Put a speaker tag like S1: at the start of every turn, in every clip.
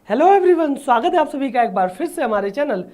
S1: Hello everyone, स्वागत है आप सभी का एक बार फिर से हमारे चैनल।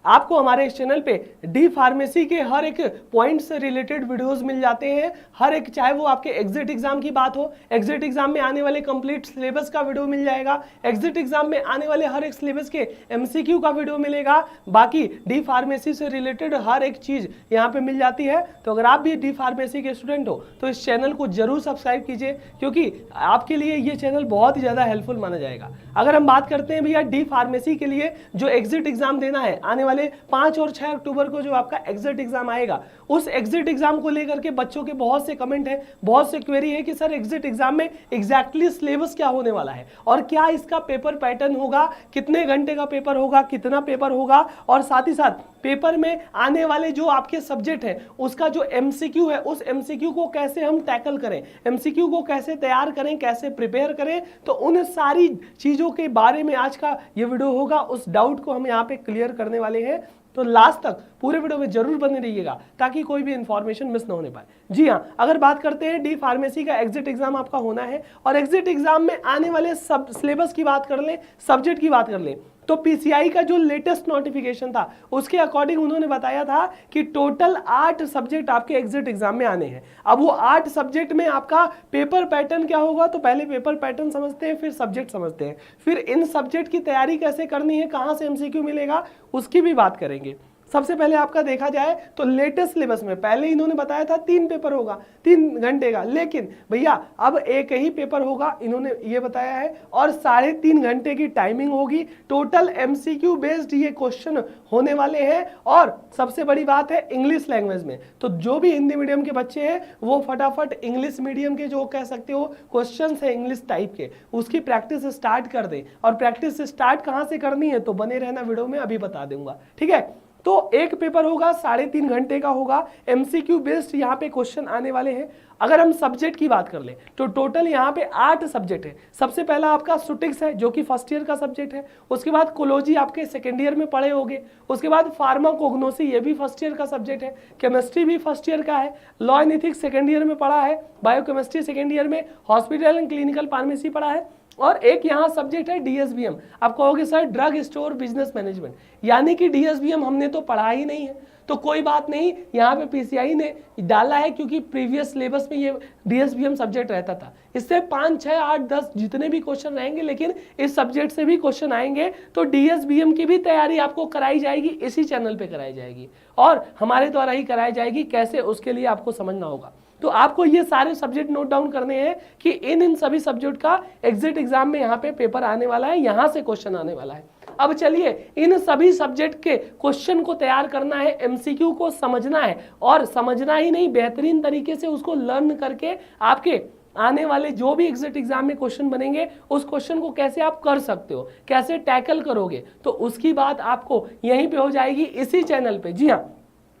S1: आपको हमारे इस चैनल पे डी फार्मेसी के हर एक पॉइंट से रिलेटेड वीडियोस मिल जाते हैं। हर एक, चाहे वो आपके एग्जिट एग्जाम की बात हो, एग्जिट एग्जाम में आने वाले कंप्लीट सिलेबस का वीडियो मिल जाएगा, एग्जिट एग्जाम में आने वाले हर एक सिलेबस के एमसीक्यू का वीडियो मिलेगा। बाकी डी फार्मेसी से रिलेटेड हर एक चीज यहाँ पे मिल जाती है। तो अगर आप भी डी फार्मेसी के स्टूडेंट हो तो इस चैनल को जरूर सब्सक्राइब कीजिए, क्योंकि आपके लिए ये चैनल बहुत ही ज्यादा हेल्पफुल माना जाएगा। अगर हम बात करते हैं भैया डी फार्मेसी के लिए जो एग्जिट एग्जाम देना है, आने वाले 5 और 6 अक्टूबर को जो आपका एग्जिट एग्जाम आएगा, उस एग्जिट एग्जाम को लेकर के बच्चों के बहुत से कमेंट है, बहुत से क्वेरी है कि सर एग्जिट एग्जाम में एग्जैक्टली सिलेबस क्या होने वाला है और क्या इसका पेपर पैटर्न होगा, कितने घंटे का पेपर होगा, कितना पेपर होगा, और साथ ही साथ पेपर में आने वाले जो आपके सब्जेक्ट है उसका जो एमसीक्यू है उस एमसीक्यू को कैसे हम टैकल करें, एमसीक्यू को कैसे तैयार करें, कैसे प्रिपेयर करें। तो उन सारी चीजों के बारे में आज का ये वीडियो होगा। उस डाउट को हम यहाँ पे क्लियर करने वाले हैं, तो लास्ट तक पूरे वीडियो में जरूर बने रहिएगा ताकि कोई भी इंफॉर्मेशन मिस ना होने पाए। जी हाँ, अगर बात करते हैं डी फार्मेसी का एग्जिट एग्जाम आपका होना है और एग्जिट एग्जाम में आने वाले सब सिलेबस की बात कर लें, सब्जेक्ट की बात कर लें, तो पीसीआई का जो लेटेस्ट नोटिफिकेशन था उसके अकॉर्डिंग उन्होंने बताया था कि टोटल 8 सब्जेक्ट आपके एग्जिट एग्जाम में आने हैं। अब वो 8 सब्जेक्ट में आपका पेपर पैटर्न क्या होगा, तो पहले पेपर पैटर्न समझते हैं, फिर सब्जेक्ट समझते हैं, फिर इन सब्जेक्ट की तैयारी कैसे करनी है, कहां से एमसीक्यू मिलेगा उसकी भी बात करेंगे। सबसे पहले आपका देखा जाए तो लेटेस्ट सिलेबस में पहले इन्होंने बताया था 3 पेपर होगा 3 घंटे का, लेकिन भैया अब एक ही पेपर होगा इन्होंने ये बताया है और 3.5 घंटे की टाइमिंग होगी। टोटल एमसीक्यू बेस्ड ये क्वेश्चन होने वाले हैं और सबसे बड़ी बात है इंग्लिश लैंग्वेज में। तो जो भी हिंदी मीडियम के बच्चे हैं वो फटाफट इंग्लिश मीडियम के जो कह सकते हो क्वेश्चन है इंग्लिश टाइप के, उसकी प्रैक्टिस स्टार्ट कर दें। और प्रैक्टिस स्टार्ट कहां से करनी है तो बने रहना वीडियो में, अभी बता दूंगा, ठीक है। तो एक पेपर होगा 3.5 घंटे का होगा, एमसीक्यू बेस्ड यहाँ पे क्वेश्चन आने वाले हैं। अगर हम सब्जेक्ट की बात कर ले तो टोटल यहाँ पे 8 सब्जेक्ट है। सबसे पहला आपका सुटिक्स है जो कि फर्स्ट ईयर का सब्जेक्ट है, उसके बाद कोलोजी आपके सेकेंड ईयर में पढ़े होंगे, उसके बाद फार्माकोग्नोसी ये भी फर्स्ट ईयर का सब्जेक्ट है, केमिस्ट्री भी फर्स्ट ईयर का है, law and ethics second year में पढ़ा है, बायोकेमिस्ट्री सेकेंड ईयर में, हॉस्पिटल एंड क्लिनिकल फार्मेसी पढ़ा है, और एक यहाँ सब्जेक्ट है डीएसबीएम। आप कहोगे sir drug store business management, यानी कि डीएसबीएम हमने तो पढ़ा ही नहीं है, तो कोई बात नहीं, यहाँ पे पीसीआई ने डाला है क्योंकि प्रीवियस सिलेबस में ये डीएसबीएम सब्जेक्ट रहता था। इससे 5, 6, 8, 10 जितने भी क्वेश्चन रहेंगे, लेकिन इस सब्जेक्ट से भी क्वेश्चन आएंगे। तो डीएसबीएम की भी तैयारी आपको कराई जाएगी, इसी चैनल पे कराई जाएगी और हमारे द्वारा ही कराई जाएगी। कैसे, उसके लिए आपको समझना होगा। तो आपको ये सारे सब्जेक्ट नोट डाउन करने हैं कि इन सभी सब्जेक्ट का एग्जिट एग्जाम में यहाँ पे पेपर आने वाला है, यहाँ से क्वेश्चन आने वाला है। अब चलिए इन सभी सब्जेक्ट के क्वेश्चन को तैयार करना है, एमसीक्यू को समझना है, और समझना ही नहीं, बेहतरीन तरीके से उसको लर्न करके आपके आने वाले जो भी एग्जिट एग्जाम में क्वेश्चन बनेंगे उस क्वेश्चन को कैसे आप कर सकते हो, कैसे टैकल करोगे, तो उसकी बात आपको यहीं पे हो जाएगी इसी चैनल पे। जी हाँ,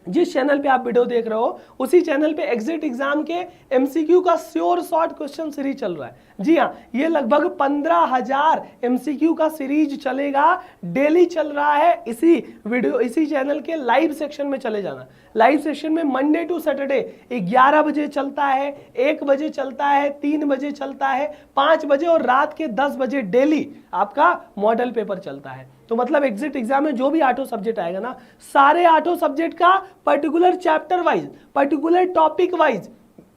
S1: जिस चैनल पे आप वीडियो देख रहे हो उसी चैनल पे एग्जिट एग्जाम के एमसीक्यू का श्योर शॉर्ट क्वेश्चन सीरीज चल रहा है। जी हाँ, ये लगभग 15,000 एमसीक्यू का सीरीज चलेगा, डेली चल रहा है। इसी वीडियो, इसी चैनल के लाइव सेक्शन में चले जाना। लाइव सेक्शन में मंडे टू सैटरडे 11 बजे चलता है, 1 बजे चलता है, 3 बजे चलता है, 5 बजे और रात के 10 बजे डेली आपका मॉडल पेपर चलता है। तो मतलब एग्जिट एग्जाम में जो भी 8 सब्जेक्ट आएगा ना, सारे 8 सब्जेक्ट का particular chapter wise, particular topic wise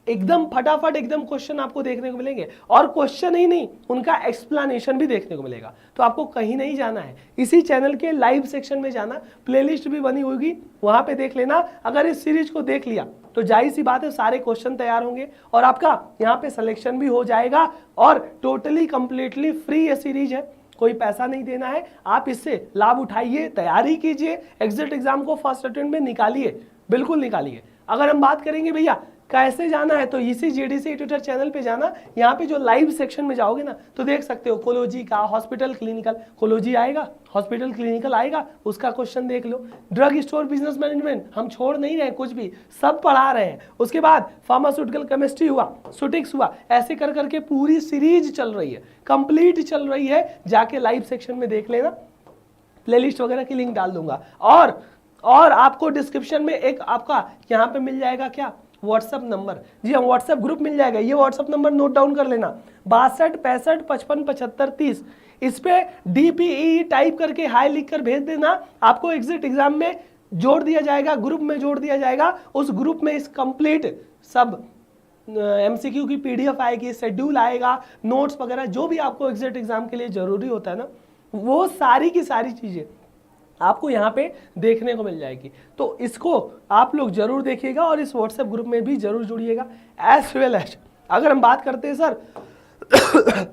S1: एकदम फटाफट एकदम क्वेश्चन आपको देखने को मिलेंगे, और क्वेश्चन ही नहीं, उनका एक्सप्लेनेशन भी देखने को मिलेगा। तो आपको कहीं नहीं जाना है, इसी चैनल के लाइव सेक्शन में जाना, प्लेलिस्ट भी बनी होगी वहां पे देख लेना। अगर इस सीरीज को देख लिया तो जाहिर सी बात है सारे क्वेश्चन तैयार होंगे और आपका यहाँ पे सिलेक्शन भी हो जाएगा। और टोटली कंप्लीटली फ्री ये सीरीज है, कोई पैसा नहीं देना है। आप इससे लाभ उठाइए, तैयारी कीजिए, एग्जिट एग्जाम को फर्स्ट अटेम्प्ट में निकालिए, बिल्कुल निकालिए। अगर हम बात करेंगे भैया कैसे जाना है तो इसी जीडीसी ट्विटर चैनल पे जाना। यहाँ पे जो लाइव सेक्शन में जाओगे ना तो देख सकते हो कोलोजी का, हॉस्पिटल क्लिनिकल, कोलोजी आएगा, हॉस्पिटल क्लिनिकल आएगा, उसका क्वेश्चन देख लो। ड्रग स्टोर बिजनेस मैनेजमेंट हम छोड़ नहीं रहे, कुछ भी सब पढ़ा रहे हैं। उसके बाद फार्मास्यूटिकल केमिस्ट्री हुआ, सुटिक्स हुआ, ऐसे कर करके पूरी सीरीज चल रही है, कंप्लीट चल रही है। जाके लाइव सेक्शन में देख लेना, प्लेलिस्ट वगैरह की लिंक डाल दूंगा। और आपको डिस्क्रिप्शन में एक आपका यहाँ पे मिल जाएगा क्या, व्हाट्सएप नंबर। जी हाँ, व्हाट्सएप ग्रुप मिल जाएगा। ये व्हाट्सएप नंबर नोट डाउन कर लेना, 62, 65, 55, 75, 30 इस पे DPE टाइप करके हाई लिख कर भेज देना। आपको एग्जिट एग्जाम में जोड़ दिया जाएगा, ग्रुप में जोड़ दिया जाएगा। उस ग्रुप में इस कंप्लीट सब MCQ की PDF आएगी, शेड्यूल आएगा, नोट्स वगैरह जो भी आपको एग्जिट एग्जाम के लिए जरूरी होता है ना, वो सारी की सारी चीजें आपको यहाँ पे देखने को मिल जाएगी। तो इसको आप लोग जरूर देखिएगा और इस व्हाट्सएप ग्रुप में भी जरूर जुड़िएगा। एज वेल एज अगर हम बात करते हैं सर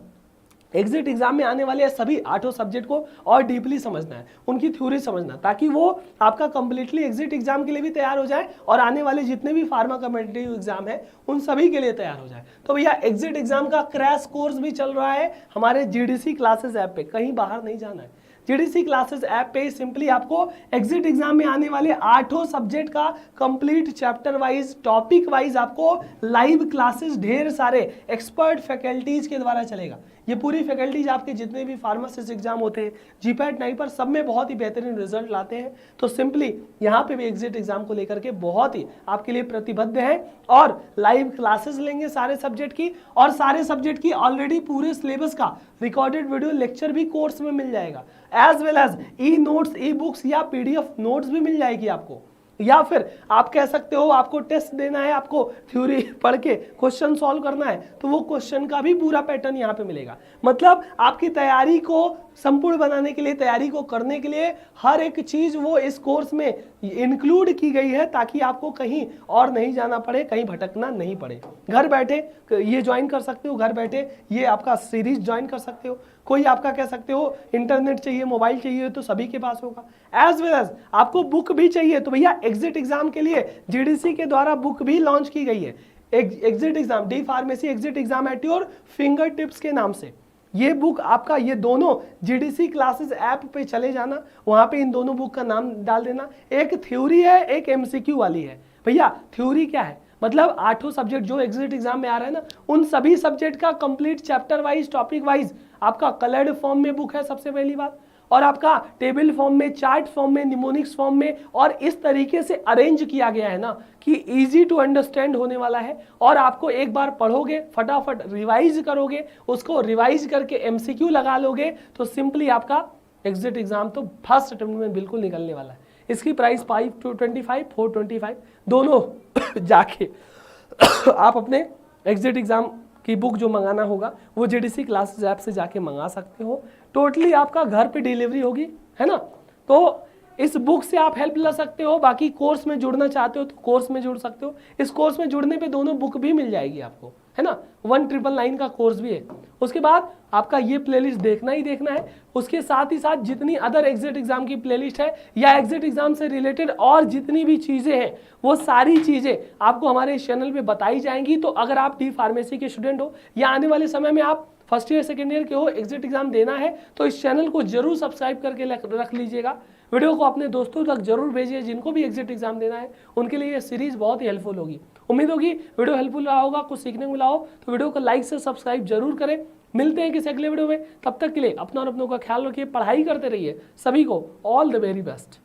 S1: एग्जिट एग्जाम में आने वाले सभी 8 सब्जेक्ट को और डीपली समझना है, उनकी थ्योरी समझना, ताकि वो आपका कंप्लीटली एग्जिट एग्जाम के लिए भी तैयार हो जाए और आने वाले जितने भी फार्मा कॉम्पिटिटिव एग्जाम है उन सभी के लिए तैयार हो जाए। तो भैया एग्जिट एग्जाम का क्रैश कोर्स भी चल रहा है हमारे GDC क्लासेस ऐप पे, कहीं बाहर नहीं जाना है। GDC क्लासेस ऐप पे सिंपली आपको एग्जिट एग्जाम में आने वाले 8 सब्जेक्ट का complete chapter wise, topic wise आपको लाइव क्लासेस ढेर सारे एक्सपर्ट फैकल्टीज के द्वारा चलेगा। ये पूरी फैकल्टीज आपके जितने भी फार्मासिस्ट एग्जाम होते हैं, GPAT नहीं पर सब में बहुत ही बेहतरीन रिजल्ट लाते हैं। तो सिंपली यहाँ पे भी एग्जिट एग्जाम को लेकर के बहुत ही आपके लिए प्रतिबद्ध है और लाइव क्लासेस लेंगे सारे सब्जेक्ट की, और सारे सब्जेक्ट की ऑलरेडी पूरे सिलेबस का रिकॉर्डेड वीडियो लेक्चर भी कोर्स में मिल जाएगा। As well as e notes, e books या PDF नोट्स भी मिल जाएगी आपको। या फिर आप कह सकते हो आपको टेस्ट देना है, आपको थ्योरी पढ़ के क्वेश्चन सॉल्व करना है, तो वो क्वेश्चन का भी पूरा पैटर्न यहाँ पे मिलेगा। मतलब आपकी तैयारी को संपूर्ण बनाने के लिए, तैयारी को करने के लिए हर एक चीज वो इस कोर्स में इंक्लूड की गई है, ताकि आपको कहीं और नहीं जाना पड़े, कहीं भटकना नहीं पड़े। घर बैठे ये ज्वाइन कर सकते हो, घर बैठे ये आपका सीरीज ज्वाइन कर सकते हो। कोई आपका कह सकते हो इंटरनेट चाहिए, मोबाइल चाहिए, तो सभी के पास होगा। एज वेल एज आपको बुक भी चाहिए, तो भैया एग्जिट एग्जाम के लिए GDC के द्वारा बुक भी लॉन्च की गई है। Exit exam, D pharmacy exit exam at your finger tips के नाम से ये बुक आपका, ये दोनों GDC क्लासेस ऐप पे चले जाना, वहां पे इन दोनों बुक का नाम डाल देना। एक थ्योरी है, एक MCQ वाली है। भैया थ्योरी क्या है, मतलब 8 सब्जेक्ट जो एग्जिट एग्जाम में आ रहे हैं ना, उन सभी सब्जेक्ट का complete chapter wise, topic wise आपका कलर्ड फॉर्म में बुक है सबसे पहली बात, और आपका टेबल फॉर्म में, चार्ट फॉर्म में, निमोनिक्स फॉर्म में, और इस तरीके से अरेंज किया गया है ना कि इजी टू अंडरस्टैंड होने वाला है। और आपको एक बार पढ़ोगे, फटाफट रिवाइज करोगे, उसको रिवाइज करके MCQ लगा लोगे, तो सिंपली आपका एग्जिट एग्जाम तो फर्स्ट अटेम्प्ट में बिल्कुल निकलने वाला है। इसकी प्राइस 525, 425 दोनों जाके आप अपने एग्जिट एग्जाम की बुक जो मंगाना होगा वो GDC क्लासेस ऐप से जाके मंगा सकते हो। टोटली आपका घर पे डिलीवरी होगी, है ना। तो इस बुक से आप हेल्प ले सकते हो। बाकी कोर्स में जुड़ना चाहते हो तो कोर्स में जुड़ सकते हो। इस कोर्स में जुड़ने पे दोनों बुक भी मिल जाएगी आपको, है ना। 1999 का कोर्स भी है। उसके बाद आपका ये प्लेलिस्ट देखना ही देखना है। उसके साथ ही साथ जितनी अदर एग्जिट एग्जाम की प्लेलिस्ट है या एग्जिट एग्जाम से रिलेटेड और जितनी भी चीज़ें हैं, वो सारी चीज़ें आपको हमारे इस चैनल पे बताई जाएंगी। तो अगर आप डी फार्मेसी के स्टूडेंट हो या आने वाले समय में आप फर्स्ट ईयर सेकेंड ईयर के हो, एग्जिट एग्जाम देना है, तो इस चैनल को जरूर सब्सक्राइब करके रख लीजिएगा। वीडियो को अपने दोस्तों तक जरूर भेजिए जिनको भी एग्जिट एग्जाम देना है, उनके लिए ये सीरीज बहुत ही हेल्पफुल होगी। उम्मीद होगी वीडियो हेल्पफुल रहा होगा, कुछ सीखने को मिला हो, तो वीडियो को लाइक से सब्सक्राइब जरूर करें। मिलते हैं किसी अगले वीडियो में, तब तक के लिए अपना और अपनों का ख्याल रखिए, पढ़ाई करते रहिए। सभी को ऑल द वेरी बेस्ट।